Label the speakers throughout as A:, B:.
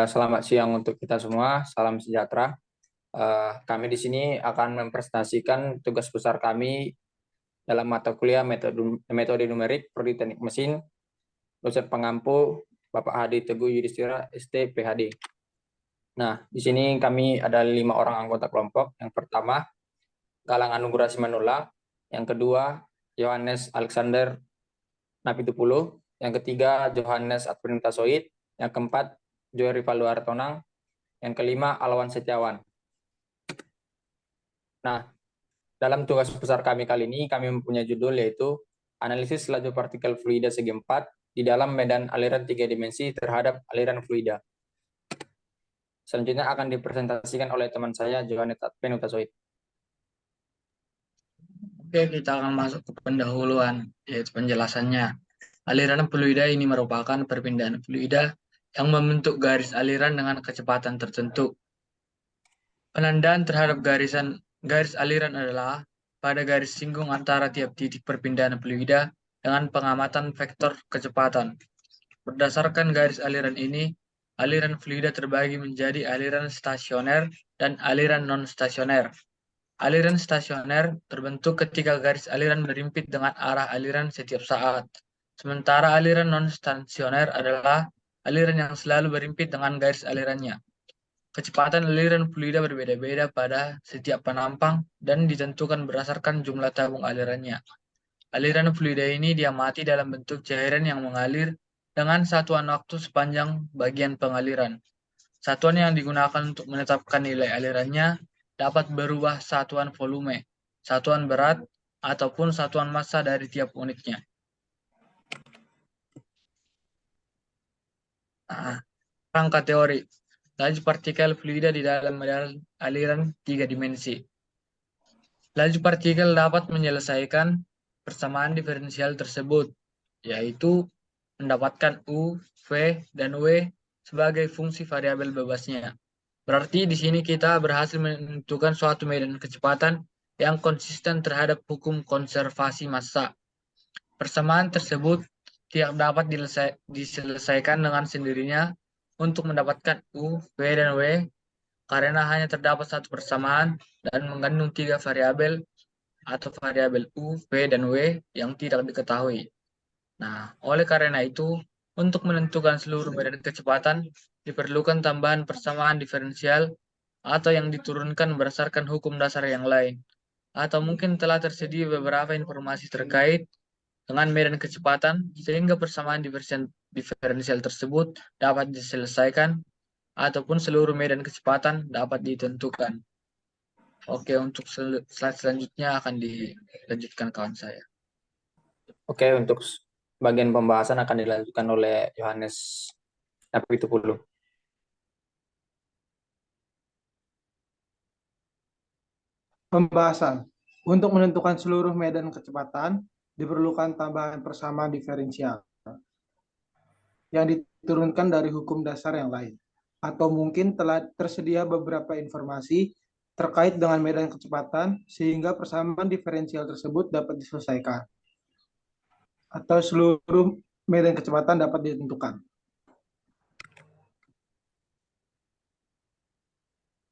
A: Selamat siang untuk kita semua. Salam sejahtera. Kami di sini akan mempresentasikan tugas besar kami dalam mata kuliah metode numerik Prodi Teknik Mesin, dosen pengampu Bapak Hadi Teguh Yudhistira, ST, PhD. Nah, di sini kami ada 5 orang anggota kelompok. Yang pertama, Galang Anugrah Simanula. Yang kedua, Yohanes Alexander Napitupulu. Yang ketiga, Johannes Adprinta Soid. Yang keempat, Joy Rivaldo Hartonang. Yang kelima, Alawan Setiawan. Nah, dalam tugas besar kami kali ini, kami mempunyai judul yaitu Analisis Laju Partikel Fluida Segi 4 di dalam medan aliran 3 dimensi terhadap aliran fluida. Selanjutnya akan dipresentasikan oleh teman saya, Johannes Adprinta Soid.
B: Oke, kita akan masuk ke pendahuluan, yaitu penjelasannya. Aliran fluida ini merupakan perpindahan fluida yang membentuk garis aliran dengan kecepatan tertentu. Penandaan terhadap garis aliran adalah pada garis singgung antara tiap titik perpindahan fluida dengan pengamatan vektor kecepatan. Berdasarkan garis aliran ini, aliran fluida terbagi menjadi aliran stasioner dan aliran non-stasioner. Aliran stasioner terbentuk ketika garis aliran berimpit dengan arah aliran setiap saat. Sementara aliran non-stasioner adalah aliran yang selalu berimpit dengan garis alirannya. Kecepatan aliran fluida berbeda-beda pada setiap penampang dan ditentukan berdasarkan jumlah tabung alirannya. Aliran fluida ini diamati dalam bentuk cairan yang mengalir dengan satuan waktu sepanjang bagian pengaliran. Satuan yang digunakan untuk menetapkan nilai alirannya dapat berubah satuan volume, satuan berat, ataupun satuan massa dari tiap unitnya. Rangka teori. Laju partikel fluida di dalam aliran 3 dimensi. Laju partikel dapat menyelesaikan persamaan diferensial tersebut, yaitu mendapatkan U, V, dan W sebagai fungsi variabel bebasnya. Berarti di sini kita berhasil menentukan suatu medan kecepatan yang konsisten terhadap hukum konservasi massa. Persamaan tersebut tidak dapat diselesaikan dengan sendirinya untuk mendapatkan U, V, dan W karena hanya terdapat satu persamaan dan mengandung 3 variabel atau variabel U, V, dan W yang tidak diketahui. Nah, oleh karena itu, untuk menentukan seluruh medan kecepatan, diperlukan tambahan persamaan diferensial atau yang diturunkan berdasarkan hukum dasar yang lain. Atau mungkin telah tersedia beberapa informasi terkait dengan medan kecepatan, sehingga persamaan diferensial tersebut dapat diselesaikan, ataupun seluruh medan kecepatan dapat ditentukan. Oke, untuk slide selanjutnya akan dilanjutkan kawan saya.
A: Oke, untuk bagian pembahasan akan dilanjutkan oleh Yohanes Napitupulu.
C: Pembahasan. Untuk menentukan seluruh medan kecepatan, diperlukan tambahan persamaan diferensial yang diturunkan dari hukum dasar yang lain. Atau mungkin telah tersedia beberapa informasi terkait dengan medan kecepatan sehingga persamaan diferensial tersebut dapat diselesaikan. Atau seluruh medan kecepatan dapat ditentukan.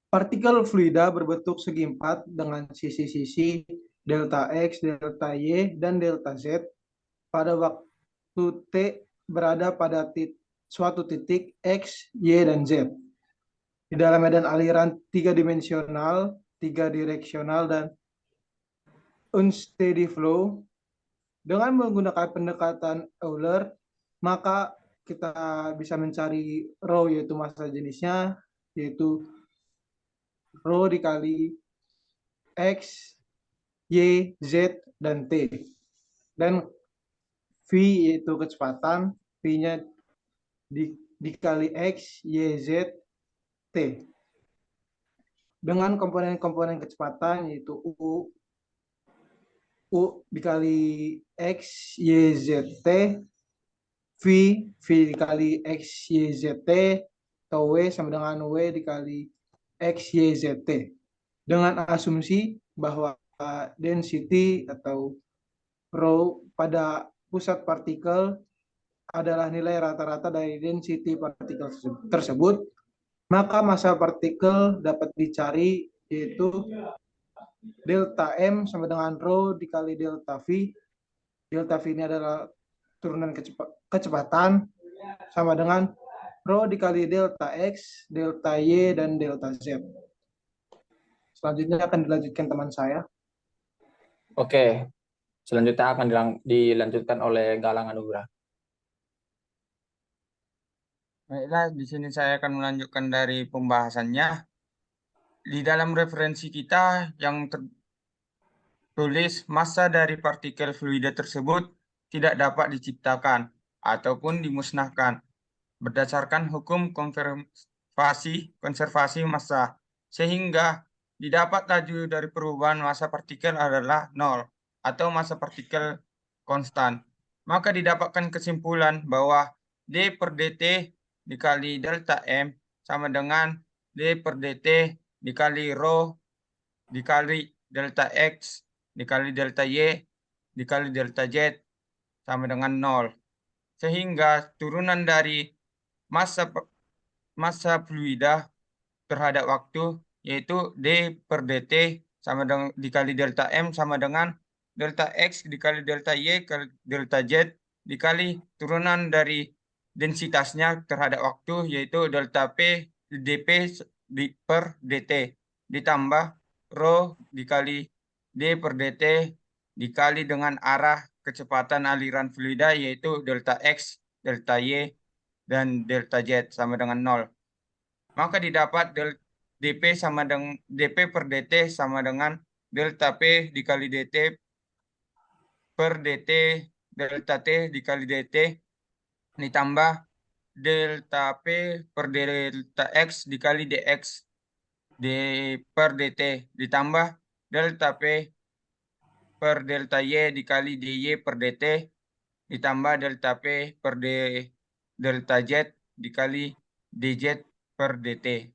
C: Partikel fluida berbentuk segi empat dengan sisi-sisi delta X, delta Y, dan delta Z pada waktu T berada pada suatu titik X, Y, dan Z. Di dalam medan aliran 3 dimensional, 3 direksional, dan unsteady flow, dengan menggunakan pendekatan Euler, maka kita bisa mencari rho, yaitu massa jenisnya, yaitu rho dikali X, Y, Z, dan T. Dan V yaitu kecepatan, V-nya dikali X, Y, Z, T. Dengan komponen-komponen kecepatan yaitu U dikali X, Y, Z, T, V dikali X, Y, Z, T, atau W sama dengan W dikali X, Y, Z, T. Dengan asumsi bahwa density atau rho pada pusat partikel adalah nilai rata-rata dari density partikel tersebut, maka massa partikel dapat dicari, yaitu delta M sama dengan rho dikali delta V. Delta V ini adalah turunan kecepatan, sama dengan rho dikali delta X, delta Y, dan delta Z. Selanjutnya akan dilanjutkan teman saya.
A: Oke, selanjutnya akan dilanjutkan oleh Galang Anugrah.
D: Baiklah, di sini saya akan melanjutkan dari pembahasannya. Di dalam referensi kita yang tertulis massa dari partikel fluida tersebut tidak dapat diciptakan ataupun dimusnahkan berdasarkan hukum konservasi massa, sehingga didapat laju dari perubahan massa partikel adalah nol atau massa partikel konstan. Maka didapatkan kesimpulan bahwa D per dt dikali delta M sama dengan D per dt dikali rho dikali delta X dikali delta Y dikali delta Z sama dengan 0. Sehingga turunan dari massa fluida terhadap waktu yaitu D per dt sama dengan dikali delta M sama dengan delta X dikali delta Y kali delta Z dikali turunan dari densitasnya terhadap waktu yaitu delta P dp per dt ditambah rho dikali D per dt dikali dengan arah kecepatan aliran fluida yaitu delta X, delta Y, dan delta Z sama dengan 0. Maka didapat dp sama dengan dp per dt sama dengan delta P dikali dt per dt delta T dikali dt ditambah delta P per delta X dikali dx d per dt ditambah delta P per delta Y dikali dy per dt ditambah delta P per delta Z dikali dz per dt.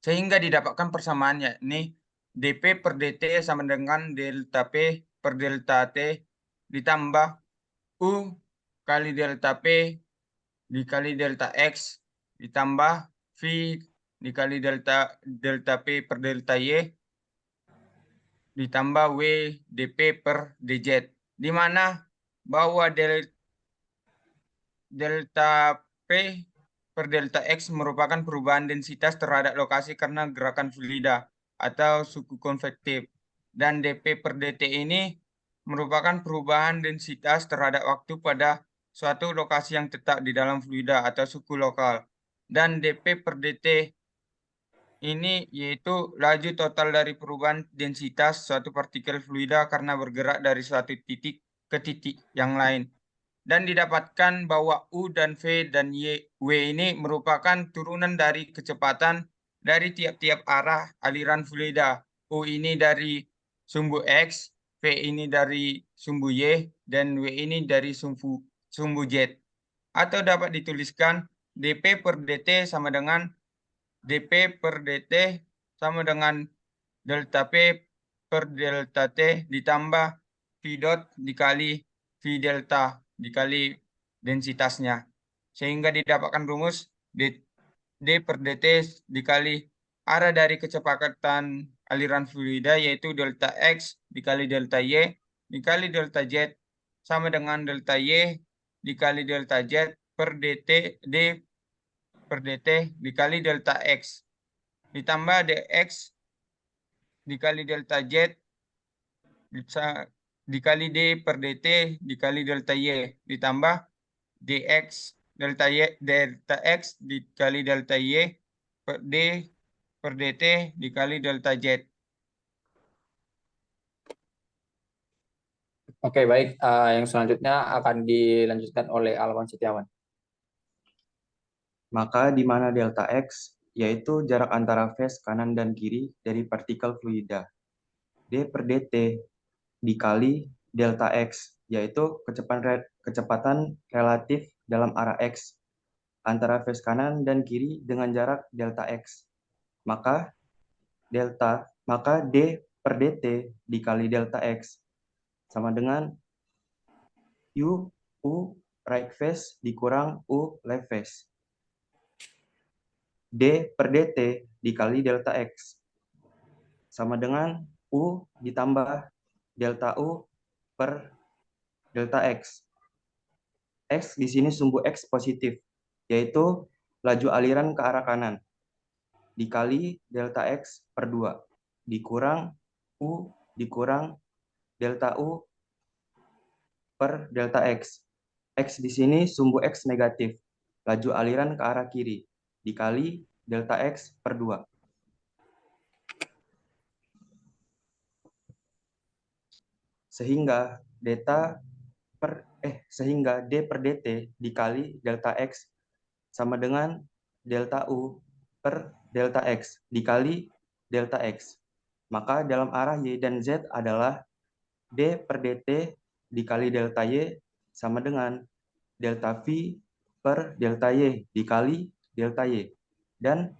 D: Sehingga didapatkan persamaan yakni dp per dt sama dengan delta P per delta T ditambah U kali delta P dikali delta X ditambah V dikali delta P per delta Y ditambah W dp per dz, di mana bahwa delta P per delta X merupakan perubahan densitas terhadap lokasi karena gerakan fluida atau suku konvektif. Dan dp per dt ini merupakan perubahan densitas terhadap waktu pada suatu lokasi yang tetap di dalam fluida atau suku lokal. Dan dp per dt ini yaitu laju total dari perubahan densitas suatu partikel fluida karena bergerak dari suatu titik ke titik yang lain. Dan didapatkan bahwa U dan V dan W ini merupakan turunan dari kecepatan dari tiap-tiap arah aliran fluida. U ini dari sumbu X, V ini dari sumbu Y, dan W ini dari sumbu Z. Atau dapat dituliskan dP per dt sama dengan dP per dt sama dengan delta P per delta T ditambah V dot dikali V delta dikali densitasnya. Sehingga didapatkan rumus D per dt dikali arah dari kecepatan aliran fluida yaitu delta X dikali delta Y dikali delta Z sama dengan delta Y dikali delta Z per dt D per dt dikali delta X ditambah dx dikali delta Z dikali D per dt dikali delta Y ditambah dx delta X dikali delta Y per D per dt dikali delta Z.
A: Oke, baik. Yang selanjutnya akan dilanjutkan oleh Alwan Setiawan.
E: Maka di mana delta X yaitu jarak antara fase kanan dan kiri dari partikel fluida. D per dt dikali delta X yaitu kecepatan relatif dalam arah X antara fase kanan dan kiri dengan jarak delta X. Maka D per dt dikali delta X sama dengan U right face dikurang U left face. D per dt dikali delta X sama dengan U ditambah delta U per delta X. X di sini sumbu X positif, yaitu laju aliran ke arah kanan, dikali delta X per 2, dikurang U dikurang delta U per delta X. X di sini sumbu X negatif, laju aliran ke arah kiri, dikali delta X per 2. Sehingga sehingga D per dt dikali delta X sama dengan delta U per delta X dikali delta X. Maka dalam arah Y dan Z adalah D per dt dikali delta Y sama dengan delta V per delta Y dikali delta Y. Dan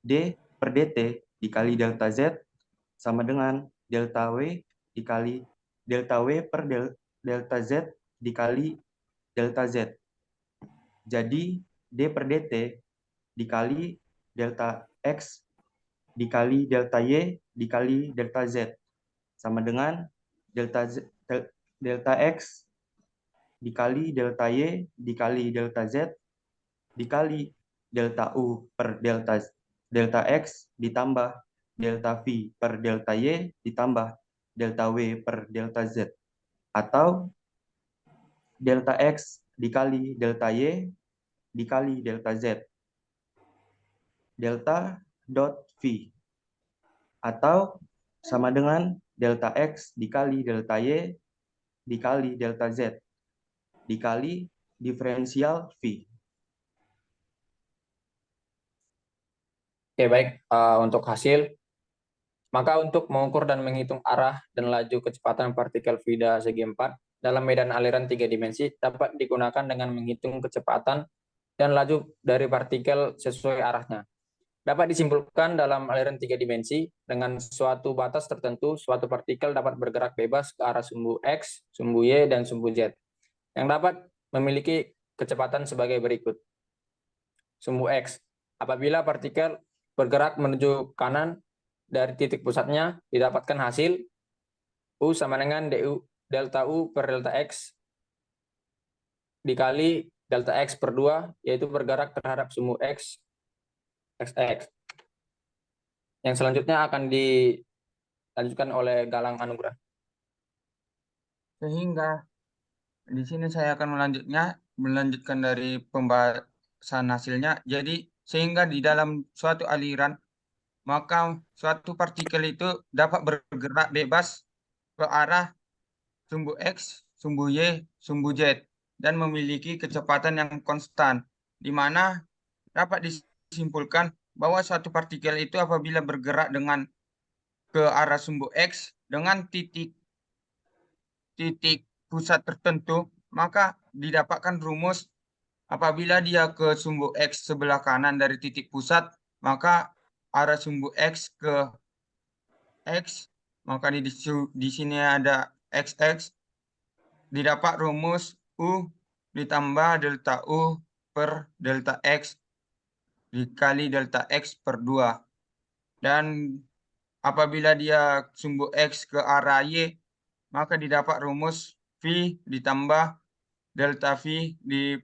E: D per dt dikali delta Z sama dengan delta W dikali delta W per delta Z dikali delta Z. Jadi D per dt dikali delta X dikali delta Y dikali delta Z sama dengan delta X dikali delta Y dikali delta Z dikali delta U per delta X ditambah delta V per delta Y ditambah delta W per delta Z. Atau delta X dikali delta Y dikali delta Z. Delta dot V. Atau sama dengan delta X dikali delta Y dikali delta Z dikali diferensial V.
A: Oke, baik. Untuk hasil, maka untuk mengukur dan menghitung arah dan laju kecepatan partikel fluida segi 4 dalam medan aliran 3 dimensi dapat digunakan dengan menghitung kecepatan dan laju dari partikel sesuai arahnya. Dapat disimpulkan dalam aliran 3 dimensi, dengan suatu batas tertentu, suatu partikel dapat bergerak bebas ke arah sumbu X, sumbu Y, dan sumbu Z, yang dapat memiliki kecepatan sebagai berikut. Sumbu X, apabila partikel bergerak menuju kanan dari titik pusatnya, didapatkan hasil U sama dengan delta U per delta X dikali delta X per 2, yaitu bergerak terhadap sumbu X, XX. Yang selanjutnya akan dilanjutkan oleh Galang Anugrah.
D: Sehingga di sini saya akan melanjutkan dari pembahasan hasilnya. Jadi sehingga di dalam suatu aliran, maka suatu partikel itu dapat bergerak bebas ke arah sumbu X, sumbu Y, sumbu Z, dan memiliki kecepatan yang konstan, di mana dapat disimpulkan bahwa suatu partikel itu apabila bergerak dengan ke arah sumbu X dengan titik pusat tertentu, maka didapatkan rumus apabila dia ke sumbu X sebelah kanan dari titik pusat, maka arah sumbu X ke X, maka di sini ada XX, didapat rumus U ditambah delta U per delta X dikali delta X per 2. Dan apabila dia sumbu X ke arah Y, maka didapat rumus V ditambah delta V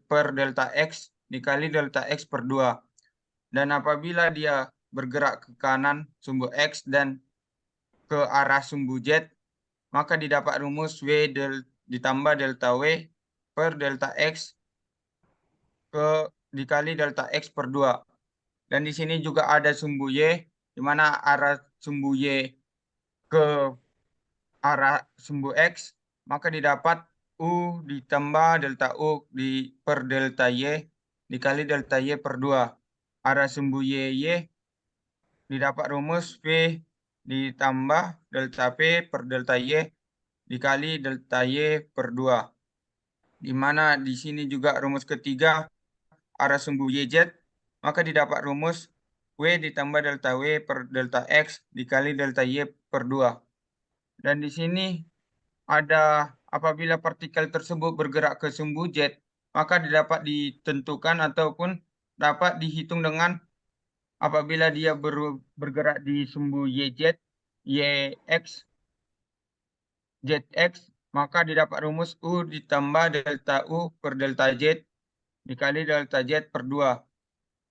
D: per delta X dikali delta X per 2. Dan apabila dia bergerak ke kanan sumbu X dan ke arah sumbu Z, maka didapat rumus W ditambah delta W per delta X dikali delta X per 2. Dan di sini juga ada sumbu Y, di mana arah sumbu Y ke arah sumbu X, maka didapat U ditambah delta U per delta Y dikali delta Y per 2. Arah sumbu Y didapat rumus V ditambah delta P per delta Y dikali delta Y per 2. Di mana di sini juga rumus ketiga arah sumbu YZ, maka didapat rumus W ditambah delta W per delta X dikali delta Y per 2. Dan di sini ada apabila partikel tersebut bergerak ke sumbu Z, maka dapat ditentukan ataupun dapat dihitung dengan apabila dia bergerak di sumbu YZ, YX, ZX, maka didapat rumus U ditambah delta U per delta Z dikali delta Z per 2.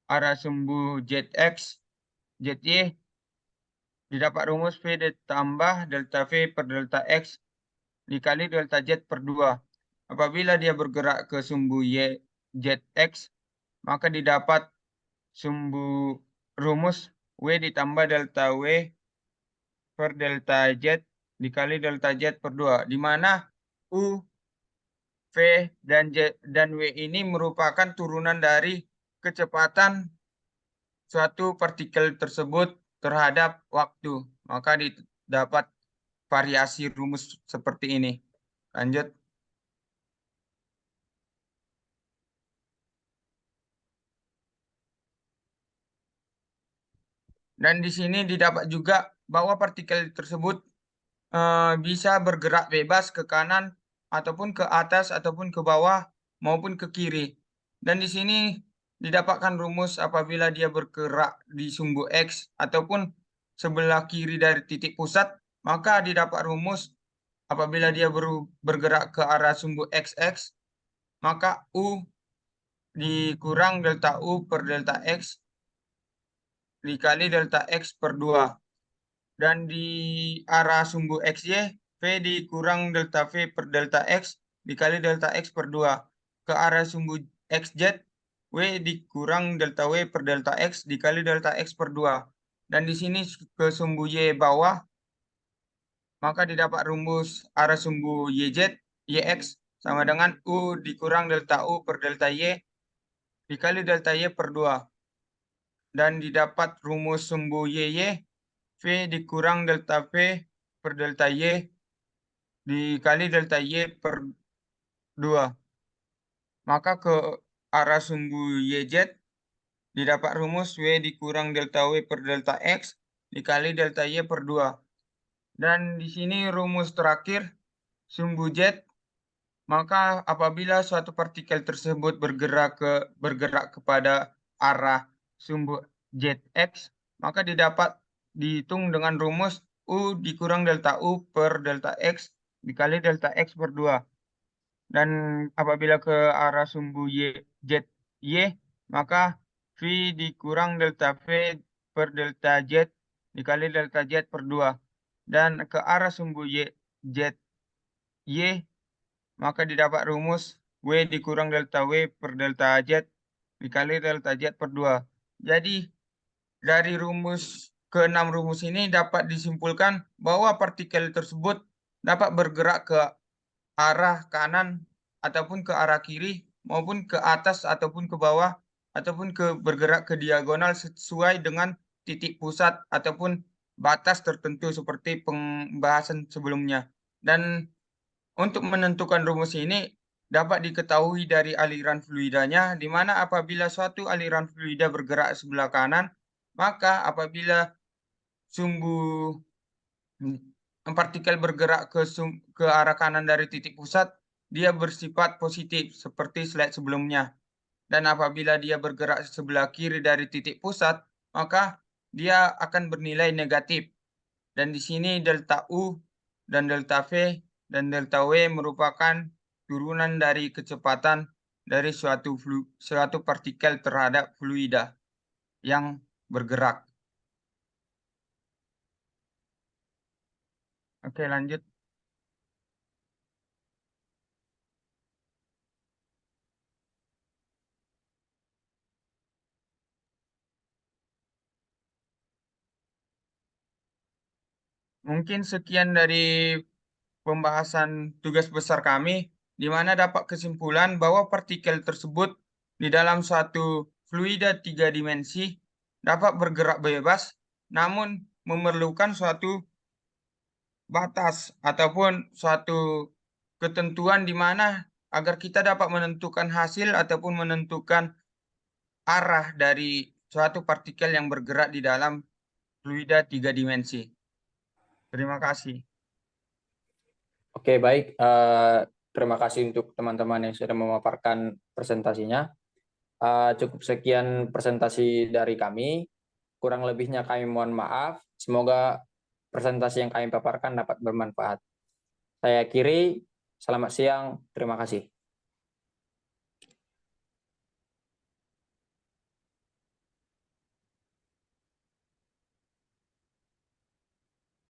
D: Arah sumbu ZX, ZY didapat rumus V ditambah delta V per delta X dikali delta Z per 2. Apabila dia bergerak ke sumbu Y, ZX, maka didapat sumbu rumus W ditambah delta W per delta Z dikali delta Z per 2, di mana U, V, dan W ini merupakan turunan dari kecepatan suatu partikel tersebut terhadap waktu. Maka didapat variasi rumus seperti ini. Lanjut. Dan di sini didapat juga bahwa partikel tersebut bisa bergerak bebas ke kanan ataupun ke atas ataupun ke bawah maupun ke kiri. Dan di sini didapatkan rumus apabila dia bergerak di sumbu X ataupun sebelah kiri dari titik pusat, maka didapat rumus apabila dia bergerak ke arah sumbu XX, maka U dikurang delta U per delta X dikali delta X per 2. Dan di arah sumbu XY, V dikurang delta V per delta X dikali delta X per 2. Ke arah sumbu XZ, W dikurang delta W per delta X dikali delta X per 2. Dan di sini ke sumbu Y bawah, maka didapat rumus arah sumbu YZ, YX sama dengan U dikurang delta U per delta Y dikali delta Y per 2. Dan didapat rumus sumbu YY, V dikurang delta V per delta Y dikali delta Y per 2. Maka ke arah sumbu YZ didapat rumus W dikurang delta W per delta X dikali delta Y per 2. Dan di sini rumus terakhir sumbu Z, maka apabila suatu partikel tersebut bergerak kepada arah sumbu ZX, maka dihitung dengan rumus U dikurang delta U per delta X dikali delta X per 2. Dan apabila ke arah sumbu ZY, maka V dikurang delta V per delta Z dikali delta Z per 2. Dan ke arah sumbu ZY, maka didapat rumus W dikurang delta W per delta Z dikali delta Z per 2. Jadi dari ke-6 rumus ini dapat disimpulkan bahwa partikel tersebut dapat bergerak ke arah kanan ataupun ke arah kiri maupun ke atas ataupun ke bawah ataupun bergerak ke diagonal sesuai dengan titik pusat ataupun batas tertentu seperti pembahasan sebelumnya. Dan untuk menentukan rumus ini dapat diketahui dari aliran fluidanya, di mana apabila suatu aliran fluida bergerak sebelah kanan, maka apabila partikel bergerak ke arah kanan dari titik pusat, dia bersifat positif seperti slide sebelumnya. Dan apabila dia bergerak sebelah kiri dari titik pusat, maka dia akan bernilai negatif. Dan di sini delta U dan delta V dan delta W merupakan turunan dari kecepatan dari suatu partikel terhadap fluida yang bergerak. Oke, lanjut. Mungkin sekian dari pembahasan tugas besar kami, di mana dapat kesimpulan bahwa partikel tersebut di dalam suatu fluida 3 dimensi dapat bergerak bebas, namun memerlukan suatu batas ataupun suatu ketentuan di mana agar kita dapat menentukan hasil ataupun menentukan arah dari suatu partikel yang bergerak di dalam fluida 3 dimensi. Terima kasih.
A: Oke, baik. Terima kasih untuk teman-teman yang sudah memaparkan presentasinya. Cukup sekian presentasi dari kami. Kurang lebihnya kami mohon maaf. Semoga presentasi yang kami paparkan dapat bermanfaat. Saya akhiri. Selamat siang. Terima kasih.